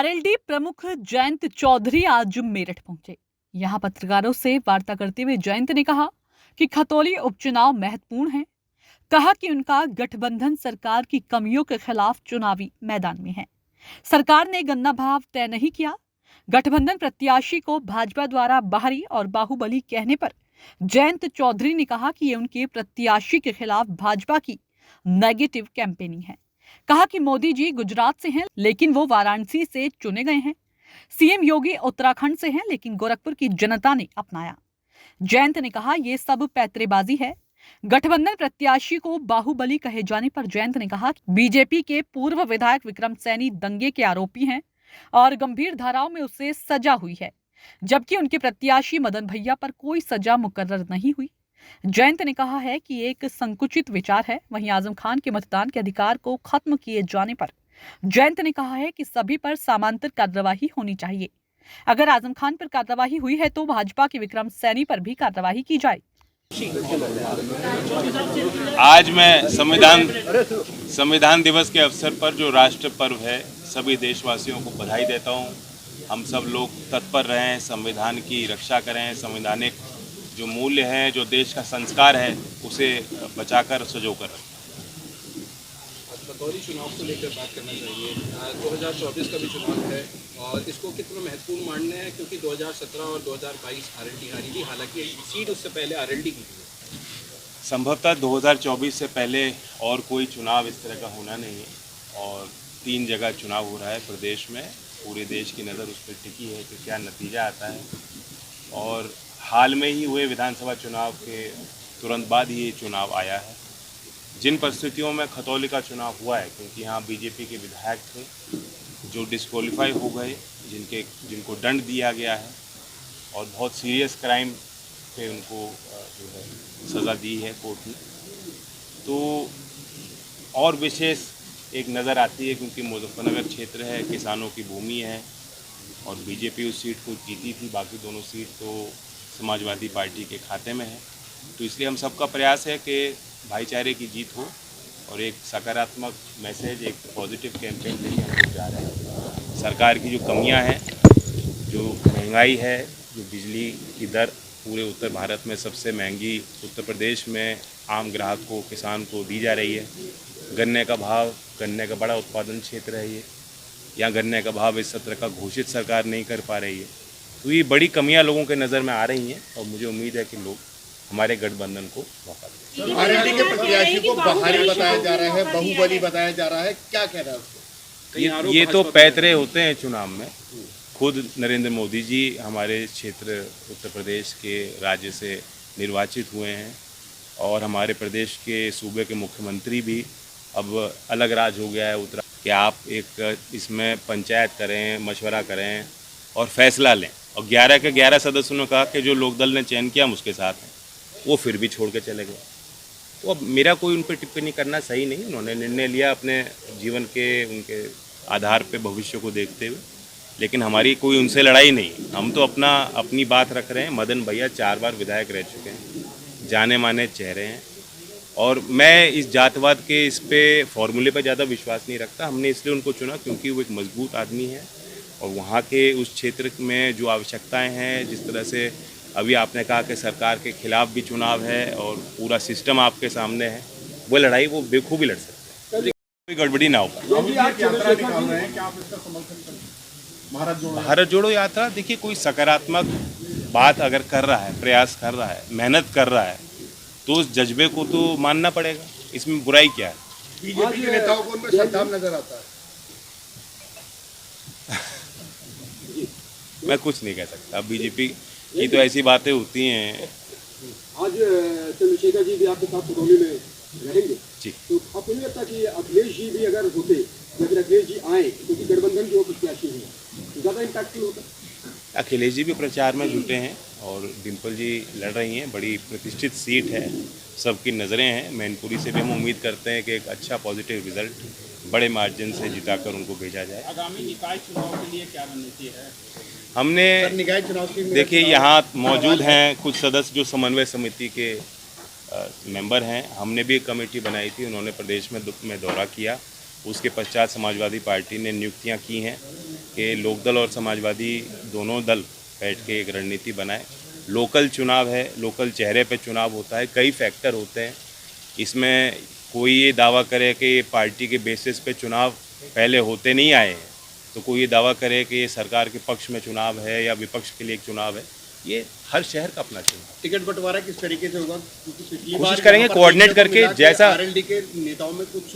RLD प्रमुख जयंत चौधरी आज मेरठ पहुंचे। यहां पत्रकारों से वार्ता करते हुए जयंत ने कहा कि खतौली उपचुनाव महत्वपूर्ण है। कहा कि उनका गठबंधन सरकार की कमियों के खिलाफ चुनावी मैदान में है। सरकार ने गन्ना भाव तय नहीं किया। गठबंधन प्रत्याशी को भाजपा द्वारा बाहरी और बाहुबली कहने पर जयंत चौधरी ने कहा कि ये उनके प्रत्याशी के खिलाफ भाजपा की नेगेटिव कैंपेनिंग है। कहा कि मोदी जी गुजरात से हैं, लेकिन वो वाराणसी से चुने गए हैं। सीएम योगी उत्तराखंड से हैं, लेकिन गोरखपुर की जनता ने अपनाया। जयंत ने कहा ये सब पैतरेबाजी है। गठबंधन प्रत्याशी को बाहुबली कहे जाने पर जयंत ने कहा कि बीजेपी के पूर्व विधायक विक्रम सैनी दंगे के आरोपी हैं और गंभीर धाराओं में उसे सजा हुई है, जबकि उनके प्रत्याशी मदन भैया पर कोई सजा मुकर्रर नहीं हुई। जयंत ने कहा है कि एक संकुचित विचार है। वहीं आजम खान के मतदान के अधिकार को खत्म किए जाने पर जयंत ने कहा है कि सभी पर समांतर कार्यवाही होनी चाहिए। अगर आजम खान पर कार्यवाही हुई है तो भाजपा के विक्रम सैनी पर भी कार्यवाही की जाए। आज मैं संविधान दिवस के अवसर पर जो राष्ट्र पर्व है, सभी देशवासियों को बधाई देता हूं। हम सब लोग तत्पर रहें, संविधान की रक्षा करें, संवैधानिक जो मूल्य है, जो देश का संस्कार है, उसे बचाकर सजोकर रखें। खतौली चुनाव को लेकर बात करना चाहिए। 2024 का भी चुनाव है और इसको कितना महत्वपूर्ण मानना है, क्योंकि 2017 और 2022 आरएलडी हारी थी, हालांकि सीट उससे पहले आरएलडी की थी। संभवतः 2024 से पहले और कोई चुनाव इस तरह का होना नहीं है और 3 जगह चुनाव हो रहा है प्रदेश में। पूरे देश की नज़र उस पर टिकी है कि क्या नतीजा आता है। और हाल में ही हुए विधानसभा चुनाव के तुरंत बाद ही ये चुनाव आया है। जिन परिस्थितियों में खतौली का चुनाव हुआ है, क्योंकि यहाँ बीजेपी के विधायक थे जो डिस्क्वालीफाई हो गए, जिनको दंड दिया गया है और बहुत सीरियस क्राइम पे उनको जो है सज़ा दी है कोर्ट ने, तो और विशेष एक नज़र आती है क्योंकि मुजफ्फरनगर क्षेत्र है, किसानों की भूमि है और बीजेपी उस सीट को जीती थी। बाकी दोनों सीट तो समाजवादी पार्टी के खाते में है। तो इसलिए हम सबका प्रयास है कि भाईचारे की जीत हो और एक सकारात्मक मैसेज, एक पॉजिटिव कैंपेन लेके हम लोग जा रहे हैं। सरकार की जो कमियां हैं, जो महंगाई है, जो बिजली की दर पूरे उत्तर भारत में सबसे महंगी उत्तर प्रदेश में आम ग्राहक को, किसान को दी जा रही है। गन्ने का भाव, गन्ने का बड़ा उत्पादन क्षेत्र है ये, यहाँ गन्ने का भाव इस सत्र का घोषित सरकार नहीं कर पा रही है। तो ये बड़ी कमियां लोगों के नज़र में आ रही हैं और मुझे उम्मीद है कि लोग हमारे गठबंधन को मौका दें। आरएलडी के प्रत्याशी को बाहरी बताया जा रहा है, बाहुबली बताया जा रहा है, क्या कह रहा है उसको? ये तो पैतरे होते हैं चुनाव में। खुद नरेंद्र मोदी जी हमारे क्षेत्र उत्तर प्रदेश के राज्य से निर्वाचित हुए हैं और हमारे प्रदेश के सूबे के मुख्यमंत्री भी अब अलग राज हो गया है उत्तरा कि आप एक इसमें पंचायत करें, मशवरा करें और फैसला लें। और 11 के 11 सदस्यों ने कहा कि जो लोकदल ने चयन किया हम उसके साथ हैं, वो फिर भी छोड़ के चले गए। तो अब मेरा कोई उन पर टिप्पणी करना सही नहीं। उन्होंने निर्णय लिया अपने जीवन के उनके आधार पे, भविष्य को देखते हुए, लेकिन हमारी कोई उनसे लड़ाई नहीं। हम तो अपनी बात रख रहे हैं। मदन भैया 4 बार विधायक रह चुके हैं, जाने माने चेहरे हैं और मैं इस जातवाद के इस पे फॉर्मूले पर ज़्यादा विश्वास नहीं रखता। हमने इसलिए उनको चुना क्योंकि वो एक मजबूत आदमी है और वहाँ के उस क्षेत्र में जो आवश्यकताएं हैं, जिस तरह से अभी आपने कहा कि सरकार के खिलाफ भी चुनाव है और पूरा सिस्टम आपके सामने है, वो लड़ाई वो बेखूबी लड़ सकते हैं, कोई गड़बड़ी ना हो पाए। भारत जोड़ो यात्रा, देखिए कोई सकारात्मक बात अगर कर रहा है, प्रयास कर रहा है, मेहनत कर रहा है, तो उस जज्बे को तो मानना पड़ेगा। इसमें बुराई क्या है? बीजेपी के नेताओं को उनमें श्रद्धाम नजर आता है। मैं कुछ नहीं कह सकता। बीजेपी की तो ऐसी बातें होती हैं। आज चंद्रशेखर जी भी आपके साथ खतौली में रहेंगे जी, तो आपको नहीं लगता कि अखिलेश जी भी अगर होते, अगर अखिलेश जी आए, क्योंकि गठबंधन जो प्रत्याशी है, ज़्यादा इम्पैक्टफुल होता? अखिलेश जी भी प्रचार में जुटे हैं और डिम्पल जी लड़ रही हैं। बड़ी प्रतिष्ठित सीट है, सबकी नज़रें हैं। मैनपुरी से भी हम उम्मीद करते हैं कि एक अच्छा पॉजिटिव रिजल्ट बड़े मार्जिन से जिताकर उनको भेजा जाए। आगामी निकाय चुनाव के लिए क्या रणनीति है? हमने निकाय चुनाव की देखिए यहाँ मौजूद हैं कुछ सदस्य जो समन्वय समिति के मेंबर हैं। हमने भी एक कमेटी बनाई थी, उन्होंने प्रदेश में दौरा किया। उसके पश्चात समाजवादी पार्टी ने नियुक्तियां की हैं कि लोकदल और समाजवादी दोनों दल बैठ के एक रणनीति बनाए। लोकल चुनाव है, लोकल चेहरे पे चुनाव होता है, कई फैक्टर होते हैं। इसमें कोई ये दावा करे कि ये पार्टी के बेसिस पे चुनाव पहले होते नहीं आए हैं, तो कोई ये दावा करे कि ये सरकार के पक्ष में चुनाव है या विपक्ष के लिए एक चुनाव है, ये हर शहर का अपना चुनाव। टिकट बंटवारा किस तरीके से होगा, क्योंकि पिछली कोशिश बार करेंगे यहाँ पर कोऑर्डिनेट देखने को करके, मिला कि जैसा आरएलडी के नेताओं में कुछ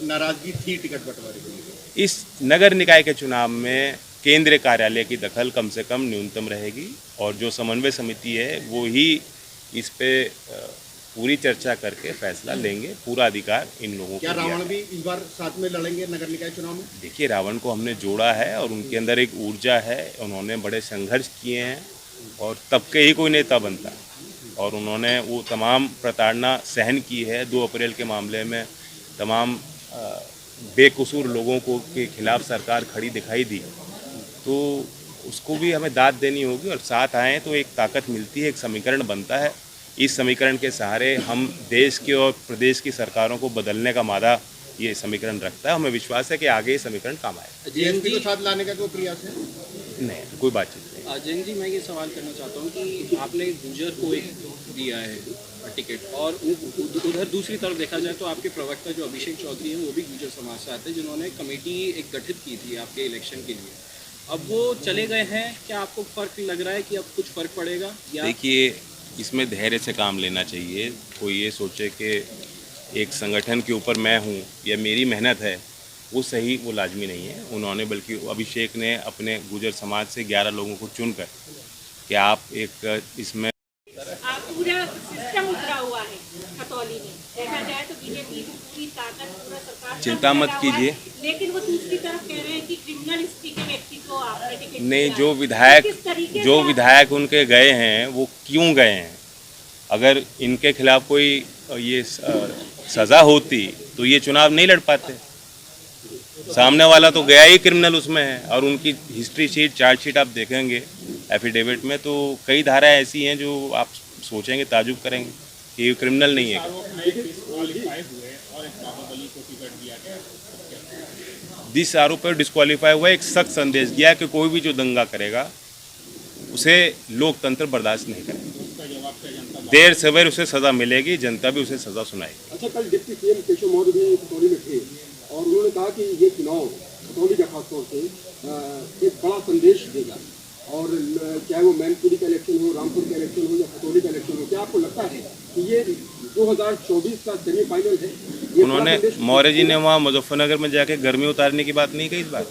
नाराजगी थी टिकट बंटवारे को लेकर। इस नगर निकाय के चुनाव में केंद्रीय कार्यालय की दखल कम से कम न्यूनतम रहेगी और जो समन्वय समिति है वो ही इस पे पूरी चर्चा करके फैसला लेंगे। पूरा अधिकार इन लोगों को क्या दिया रावण है। भी इस बार साथ में लड़ेंगे नगर निकाय चुनाव में? देखिए, रावण को हमने जोड़ा है और उनके अंदर एक ऊर्जा है, उन्होंने बड़े संघर्ष किए हैं और तब के ही कोई नेता बनता है और उन्होंने वो तमाम प्रताड़ना सहन की है। 2 अप्रैल के मामले में तमाम बेकसूर लोगों को के खिलाफ सरकार खड़ी दिखाई दी, तो उसको भी हमें दाद देनी होगी और साथ आएँ तो एक ताकत मिलती है, एक समीकरण बनता है। इस समीकरण के सहारे हम देश की और प्रदेश की सरकारों को बदलने का मादा ये समीकरण रखता है। हमें विश्वास है कि आगे ये समीकरण काम आएगा। जेएनपी को साथ लाने का कोई प्रयास है? नहीं, कोई बातचीत नहीं। जैन जी, मैं ये सवाल करना चाहता हूँ कि आपने गुर्जर को एक दिया है टिकट और उधर दूसरी तरफ देखा जाए तो आपके प्रवक्ता जो अभिषेक चौधरी हैं वो भी गुर्जर समाज से आते हैं, जिन्होंने कमेटी एक गठित की थी आपके इलेक्शन के लिए। अब वो चले गए हैं, क्या आपको फर्क लग रहा है कि अब कुछ फर्क पड़ेगा? या देखिए, इसमें धैर्य से काम लेना चाहिए। कोई ये सोचे कि एक संगठन के ऊपर मैं हूँ या मेरी मेहनत है, वो सही, वो लाजमी नहीं है। उन्होंने बल्कि अभिषेक ने अपने गुर्जर समाज से 11 लोगों को चुनकर कि आप एक इसमें आप पूरा सिस्टम उतरा हुआ है खतौली में, देखा जाए तो बीजेपी की पूरी ताकत पूरा सरकार चिंता मत कीजिए। लेकिन वो दूसरी तरफ कह रहे हैं कि क्रिमिनल हिस्ट्री के व्यक्ति को आपने टिकट नहीं, दिया जो है। विधायक किस तरीके जो से विधायक उनके गए हैं वो क्यों गए हैं? अगर इनके खिलाफ कोई ये सज़ा होती तो ये चुनाव नहीं लड़ पाते। सामने वाला तो गया ही क्रिमिनल उसमें है और उनकी हिस्ट्री शीट, चार्जशीट आप देखेंगे एफिडेविट में, तो कई धाराएं ऐसी हैं जो आप सोचेंगे, ताजुब करेंगे कि ये क्रिमिनल नहीं है। जिस आरोप पर डिस्क्वालीफाई हुआ, एक सख्त संदेश दिया कि कोई भी जो दंगा करेगा उसे लोकतंत्र बर्दाश्त नहीं करेगा। देर सवेर उसे सज़ा मिलेगी, जनता भी उसे सज़ा सुनाएगी। अच्छा, कल डिप्टी सीएम केशव मौर्य भी खतौली में थे और उन्होंने कहा कि ये चुनाव खतौली का खासतौर से एक बड़ा संदेश देगा और चाहे वो मैनपुरी का इलेक्शन हो, रामपुर का इलेक्शन हो या खतौली का इलेक्शन हो, क्या आपको लगता है कि ये 2024 का सेमीफाइनल है? ये उन्होंने, बड़ा संदेश- मौर्य जी ने वहाँ मुजफ्फरनगर में जाके गर्मी उतारने की बात नहीं कही इस बार।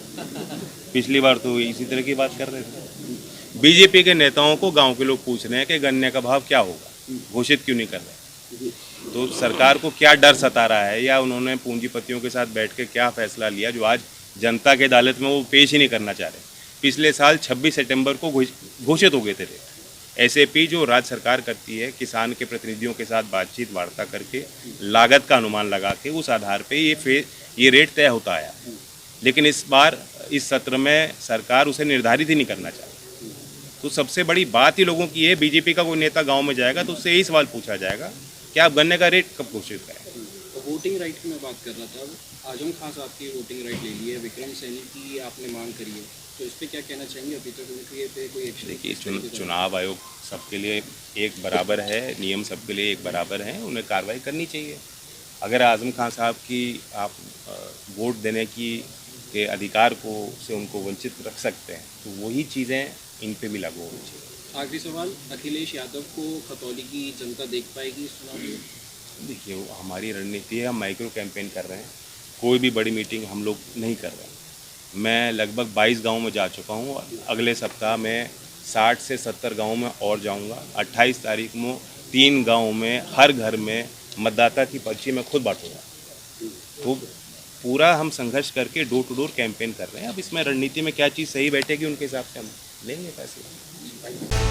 पिछली बार तो इसी तरह की बात कर रहे थे। बीजेपी के नेताओं को गांव के लोग पूछ रहे हैं कि गन्ने का भाव क्या होगा, घोषित क्यों नहीं कर रहे? तो सरकार को क्या डर सता रहा है या उन्होंने पूंजीपतियों के साथ बैठ के क्या फैसला लिया जो आज जनता के अदालत में वो पेश ही नहीं करना चाह रहे? पिछले साल 26 सितंबर को घोषित हो गए थे एसएपी, जो राज्य सरकार करती है किसान के प्रतिनिधियों के साथ बातचीत वार्ता करके लागत का अनुमान लगा के उस आधार पे ये रेट तय होता आया। लेकिन इस बार इस सत्र में सरकार उसे निर्धारित ही नहीं करना चाहती। तो सबसे बड़ी बात ही लोगों की है, बीजेपी का कोई नेता गांव में जाएगा तो उससे यही सवाल पूछा जाएगा कि आप गन्ने का रेट कब घोषित करें। वोटिंग राइट की मैं बात कर रहा था। आजम खान साहब की वोटिंग राइट ले ली है, विक्रम सैनी की आपने मांग करी है, तो इस पर क्या कहना चाहेंगे? अभी तक उनके पे कोई एक्शन? देखिए, चुनाव आयोग सबके लिए एक बराबर है, नियम सबके लिए एक बराबर हैं, उन्हें कार्रवाई करनी चाहिए। अगर आजम खान साहब की आप वोट देने की के अधिकार को से उनको वंचित रख सकते हैं तो वही चीज़ें इन पे भी लागू होनी चाहिए। आखिरी सवाल, अखिलेश यादव को खतौली की जनता देख पाएगी इस चुनाव में? देखिए, वो हमारी रणनीति है, हम माइक्रो कैंपेन कर रहे हैं, कोई भी बड़ी मीटिंग हम लोग नहीं कर रहे हैं। मैं लगभग 22 गाँव में जा चुका हूँ, अगले सप्ताह में 60 से 70 गाँव में और जाऊँगा। 28 तारीख में 3 गाँव में हर घर में मतदाता की पर्ची मैं खुद बांटूँगा। तो पूरा हम संघर्ष करके डोर टू डोर कैंपेन कर रहे हैं। अब इसमें रणनीति में क्या चीज़ सही बैठेगी उनके हिसाब से हम लेंगे फैसला।